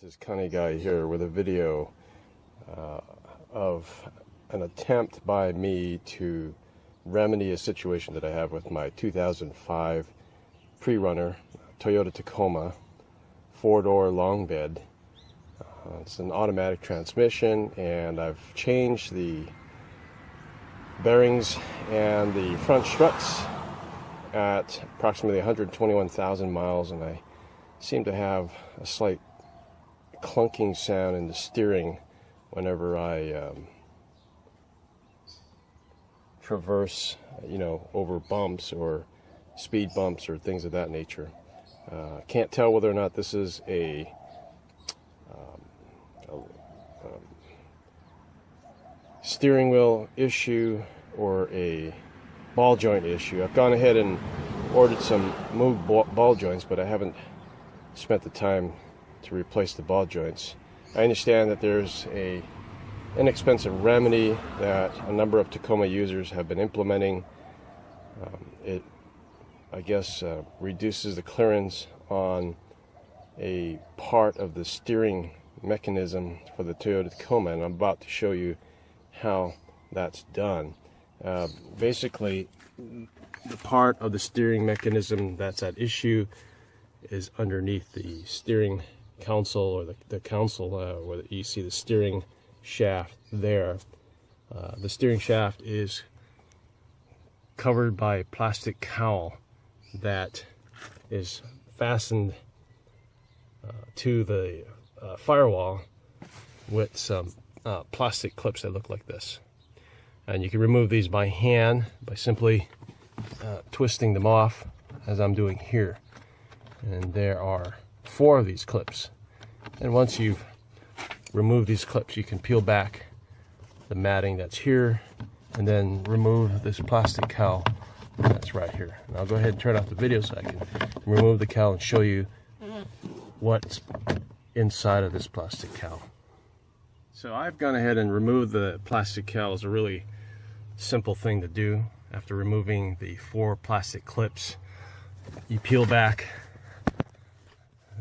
This is Cunny Guy here with a video of an attempt by me to remedy a situation that I have with my 2005 Prerunner Toyota Tacoma 4-door long bed. It's an automatic transmission, and I've changed the bearings and the front struts at approximately 121,000 miles, and I seem to have a slight clunking sound in the steering whenever I traverse, over bumps or speed bumps or things of that nature. Can't tell whether or not this is a steering wheel issue or a ball joint issue. I've gone ahead and ordered some moved ball joints, but I haven't spent the time to replace the ball joints. I understand that there's a inexpensive remedy that a number of Tacoma users have been implementing. It, I guess, reduces the clearance on a part of the steering mechanism for the Toyota Tacoma, and I'm about to show you how that's done. Basically, the part of the steering mechanism that's at issue is underneath the steering console, or the console where you see the steering shaft there. The steering shaft is covered by a plastic cowl that is fastened to the firewall with some plastic clips that look like this. And you can remove these by hand by simply twisting them off, as I'm doing here. And there are 4 of these clips. And once you've removed these clips, you can peel back the matting that's here and then remove this plastic cowl that's right here. And I'll go ahead and turn off the video so I can remove the cowl and show you what's inside of this plastic cowl. So I've gone ahead and removed the plastic cowl. It's a really simple thing to do. After removing the 4 plastic clips, you peel back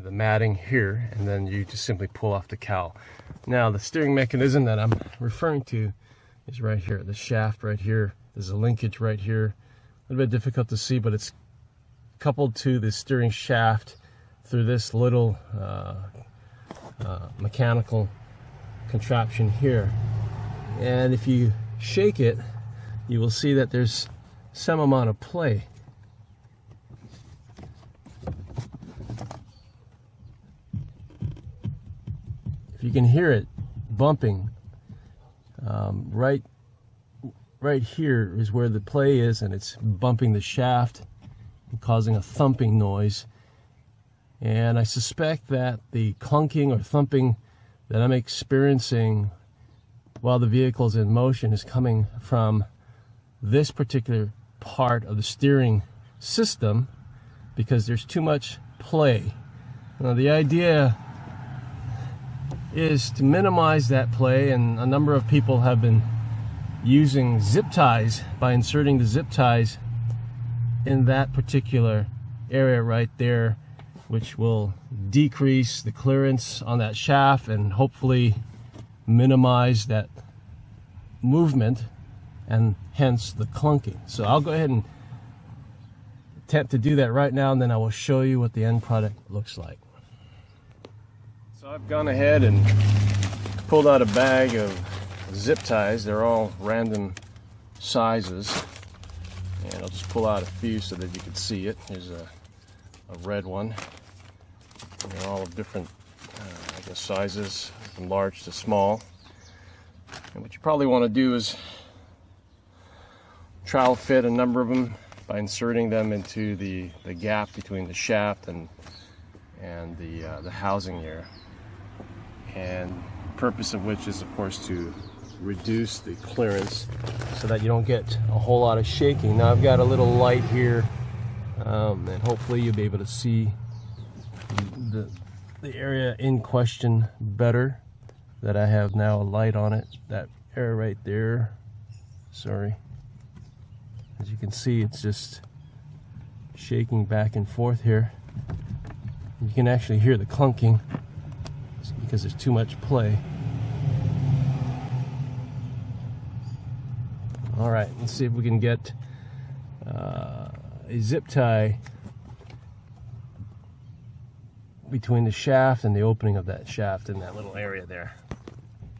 the matting here, and then you just simply pull off the cowl. Now, the steering mechanism that I'm referring to is right here. The shaft right here. There's a linkage right here. A little bit difficult to see, but it's coupled to the steering shaft through this little mechanical contraption here. And if you shake it, you will see that there's some amount of play. If you can hear it bumping, right here is where the play is, and it's bumping the shaft and causing a thumping noise. And I suspect that the clunking or thumping that I'm experiencing while the vehicle's in motion is coming from this particular part of the steering system, because there's too much play. Now, the idea is to minimize that play, and a number of people have been using zip ties by inserting the zip ties in that particular area right there, which will decrease the clearance on that shaft and hopefully minimize that movement and hence the clunking. So I'll go ahead and attempt to do that right now, and then I will show you what the end product looks like. So I've gone ahead and pulled out a bag of zip ties. They're all random sizes, and I'll just pull out a few so that you can see it. Here's a red one. And they're all of different I guess sizes, from large to small. And what you probably want to do is trowel fit a number of them by inserting them into the gap between the shaft and the housing there. And the purpose of which is, of course, to reduce the clearance so that you don't get a whole lot of shaking. Now I've got a little light here, and hopefully you'll be able to see the area in question better, that I have now a light on it. That area right there, sorry, as you can see, it's just shaking back and forth here. You can actually hear the clunking. because there's too much play. All right, let's see if we can get a zip tie between the shaft and the opening of that shaft in that little area there.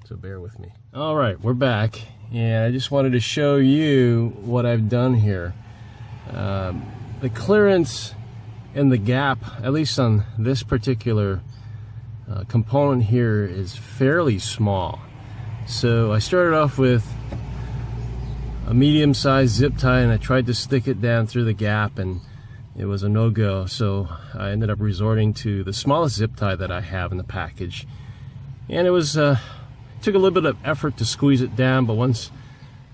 So bear with me. All right, we're back, and I just wanted to show you what I've done here. The clearance and the gap, at least on this particular component here, is fairly small. So I started off with a medium-sized zip tie, and I tried to stick it down through the gap, and it was a no-go. So I ended up resorting to the smallest zip tie that I have in the package, and it was took a little bit of effort to squeeze it down, but once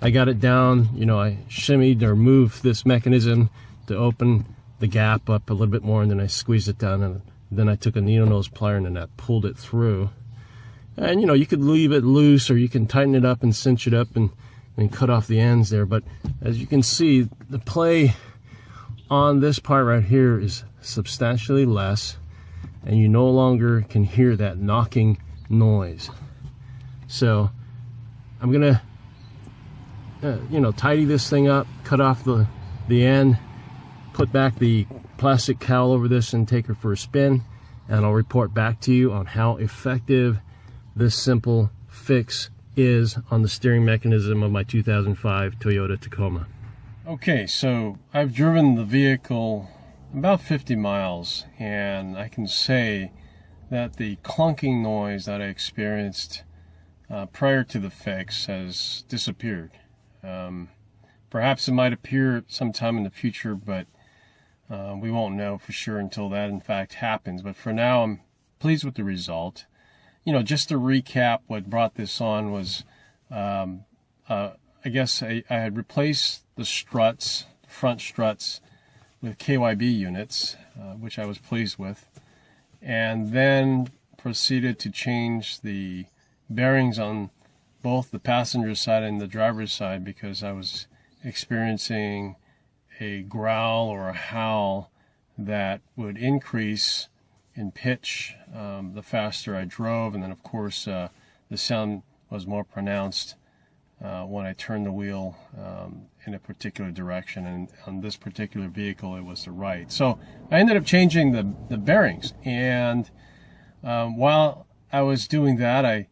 I got it down, you know, I shimmied or moved this mechanism to open the gap up a little bit more, and then I squeezed it down, and then I took a needle nose plier and then I pulled it through. And you know, you could leave it loose, or you can tighten it up and cinch it up and cut off the ends there. But as you can see, the play on this part right here is substantially less, and you no longer can hear that knocking noise. So I'm gonna you know, tidy this thing up, cut off the end, put back the plastic cowl over this and take her for a spin, and I'll report back to you on how effective this simple fix is on the steering mechanism of my 2005 Toyota Tacoma. Okay, so I've driven the vehicle about 50 miles, and I can say that the clunking noise that I experienced prior to the fix has disappeared. Perhaps it might appear sometime in the future, but we won't know for sure until that in fact happens. But for now, I'm pleased with the result. You know, just to recap, what brought this on was I guess I had replaced the struts, front struts, with KYB units, which I was pleased with, and then proceeded to change the bearings on both the passenger side and the driver's side, because I was experiencing a growl or a howl that would increase in pitch the faster I drove, and then of course the sound was more pronounced when I turned the wheel in a particular direction, and on this particular vehicle it was the right. So I ended up changing the bearings, and while I was doing that, I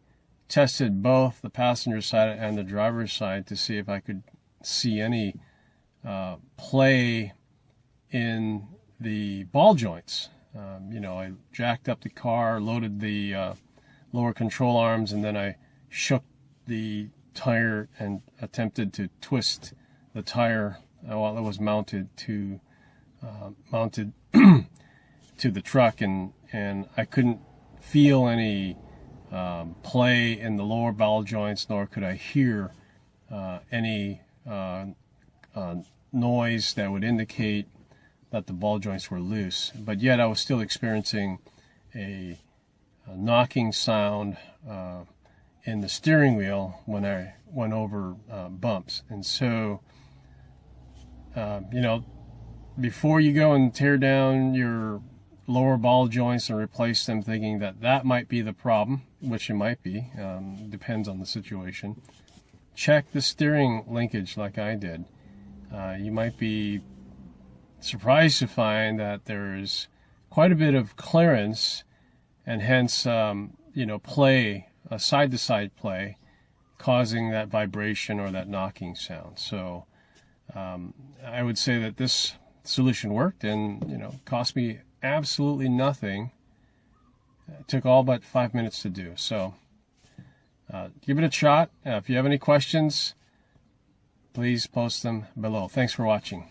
tested both the passenger side and the driver's side to see if I could see any play in the ball joints. You know, I jacked up the car, loaded the lower control arms, and then I shook the tire and attempted to twist the tire while it was mounted to to the truck, and I couldn't feel any play in the lower ball joints, nor could I hear any noise that would indicate that the ball joints were loose. But yet I was still experiencing a knocking sound in the steering wheel when I went over bumps. And so, you know, before you go and tear down your lower ball joints and replace them thinking that that might be the problem, which it might be, depends on the situation, check the steering linkage like I did. You might be surprised to find that there's quite a bit of clearance, and hence you know, play, side-to-side play, causing that vibration or that knocking sound. So I would say that this solution worked, and you know, cost me absolutely nothing. It took all but 5 minutes to do. So give it a shot. If you have any questions, please post them below. Thanks for watching.